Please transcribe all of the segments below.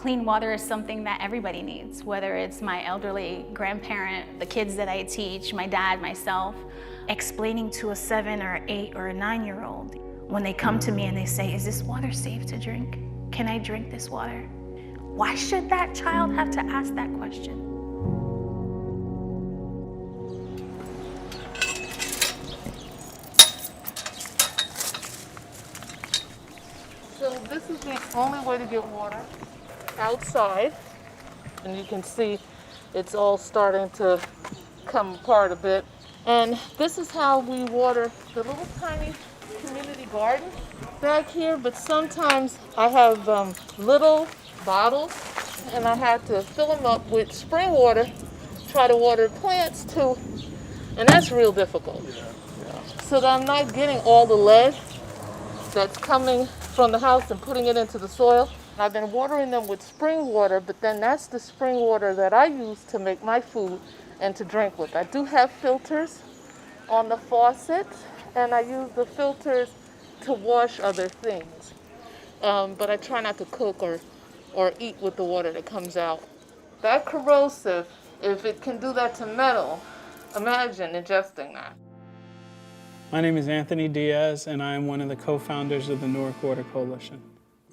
Clean water is something that everybody needs, whether it's my elderly grandparent, the kids that I teach, my dad, myself. Explaining to a 7 or 8 or a 9-year-old, when they come to me and they say, is this water safe to drink? Can I drink this water? Why should that child have to ask that question? So this is the only way to get water outside. And you can see it's all starting to come apart a bit. And this is how we water the little tiny community garden back here. But sometimes I have little bottles and I have to fill them up with spring water, try to water plants too. And that's real difficult. So that I'm not getting all the lead that's coming from the house and putting it into the soil. I've been watering them with spring water, but then that's the spring water that I use to make my food and to drink with. I do have filters on the faucet, and I use the filters to wash other things. But I try not to cook or eat with the water that comes out. That corrosive, if it can do that to metal, imagine ingesting that. My name is Anthony Diaz, and I am one of the co-founders of the Newark Water Coalition.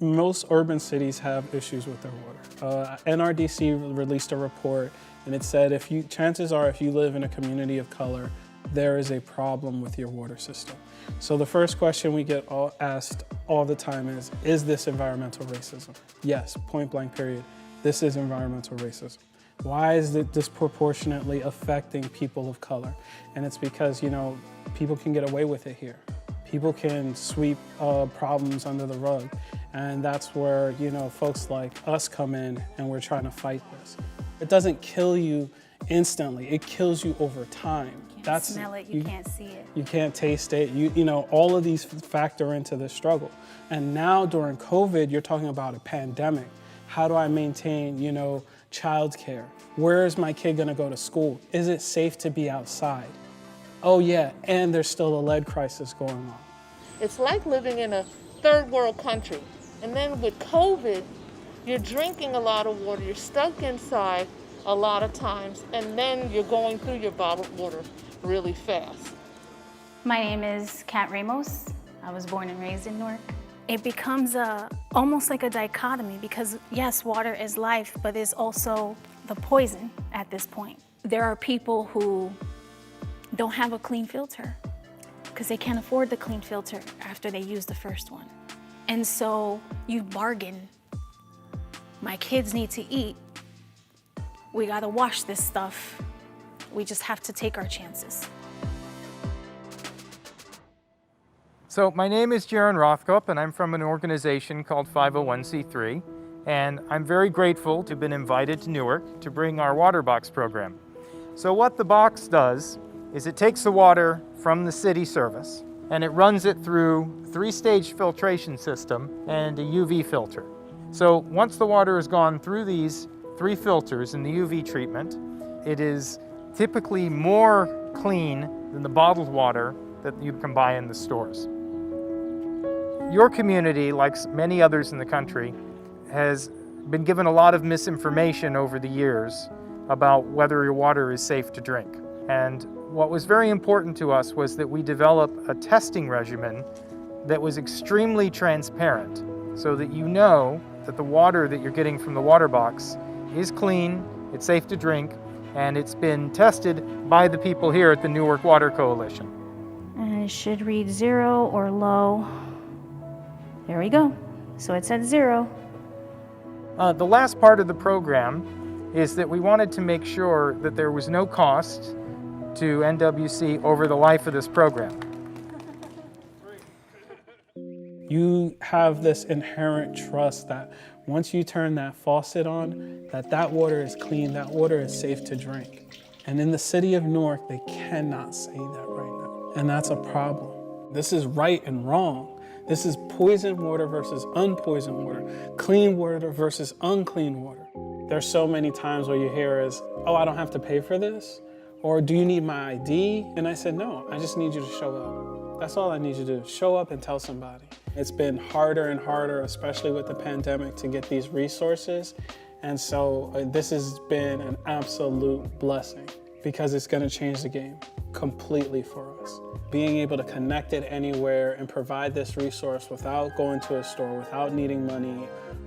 Most urban cities have issues with their water. NRDC released a report, and it said chances are if you live in a community of color, there is a problem with your water system. So the first question we get asked all the time is this environmental racism? Yes, point blank period. This is environmental racism. Why is it disproportionately affecting people of color? And it's because, people can get away with it here. People can sweep problems under the rug. And that's where, folks like us come in and we're trying to fight this. It doesn't kill you instantly, it kills you over time. You can't smell it, you can't see it. You can't taste it, all of these factor into this struggle. And now during COVID, you're talking about a pandemic. How do I maintain, childcare? Where is my kid gonna go to school? Is it safe to be outside? Oh yeah, and there's still a lead crisis going on. It's like living in a third world country. And then with COVID, you're drinking a lot of water, you're stuck inside a lot of times, and then you're going through your bottled water really fast. My name is Kat Ramos. I was born and raised in Newark. It becomes almost like a dichotomy because yes, water is life, but it's also the poison at this point. There are people who don't have a clean filter because they can't afford the clean filter after they use the first one. And so you bargain. My kids need to eat. We gotta wash this stuff. We just have to take our chances. So my name is Jaron Rothkop, and I'm from an organization called 501c3. And I'm very grateful to have been invited to Newark to bring our water box program. So what the box does is it takes the water from the city service and it runs it through a 3-stage filtration system and a UV filter. So once the water has gone through these 3 filters in the UV treatment, it is typically more clean than the bottled water that you can buy in the stores. Your community, like many others in the country, has been given a lot of misinformation over the years about whether your water is safe to drink. And what was very important to us was that we develop a testing regimen that was extremely transparent so that you know that the water that you're getting from the water box is clean, it's safe to drink, and it's been tested by the people here at the Newark Water Coalition. And it should read 0 or low. There we go. So it's at 0. The last part of the program is that we wanted to make sure that there was no cost to NWC over the life of this program. You have this inherent trust that once you turn that faucet on, that water is clean, that water is safe to drink. And in the city of Newark, they cannot say that right now. And that's a problem. This is right and wrong. This is poisoned water versus unpoisoned water, clean water versus unclean water. There's so many times where you hear is, oh, I don't have to pay for this? Or do you need my ID? And I said, no, I just need you to show up. That's all I need you to do, show up and tell somebody. It's been harder and harder, especially with the pandemic, to get these resources. And so this has been an absolute blessing because it's going to change the game completely for us. Being able to connect it anywhere and provide this resource without going to a store, without needing money,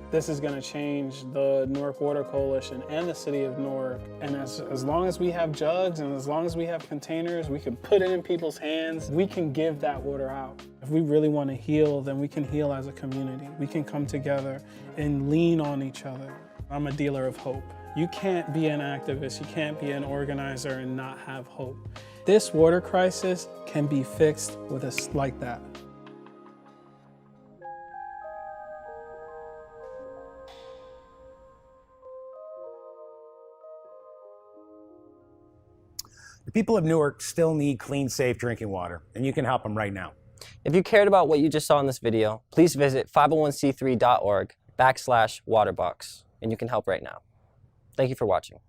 this is going to change the Newark Water Coalition and the city of Newark. And as long as we have jugs and as long as we have containers, we can put it in people's hands, we can give that water out. If we really want to heal, then we can heal as a community. We can come together and lean on each other. I'm a dealer of hope. You can't be an activist, you can't be an organizer and not have hope. This water crisis can be fixed with us like that. The people of Newark still need clean, safe drinking water, and you can help them right now. If you cared about what you just saw in this video, please visit 501c3.org/waterbox, and you can help right now. Thank you for watching.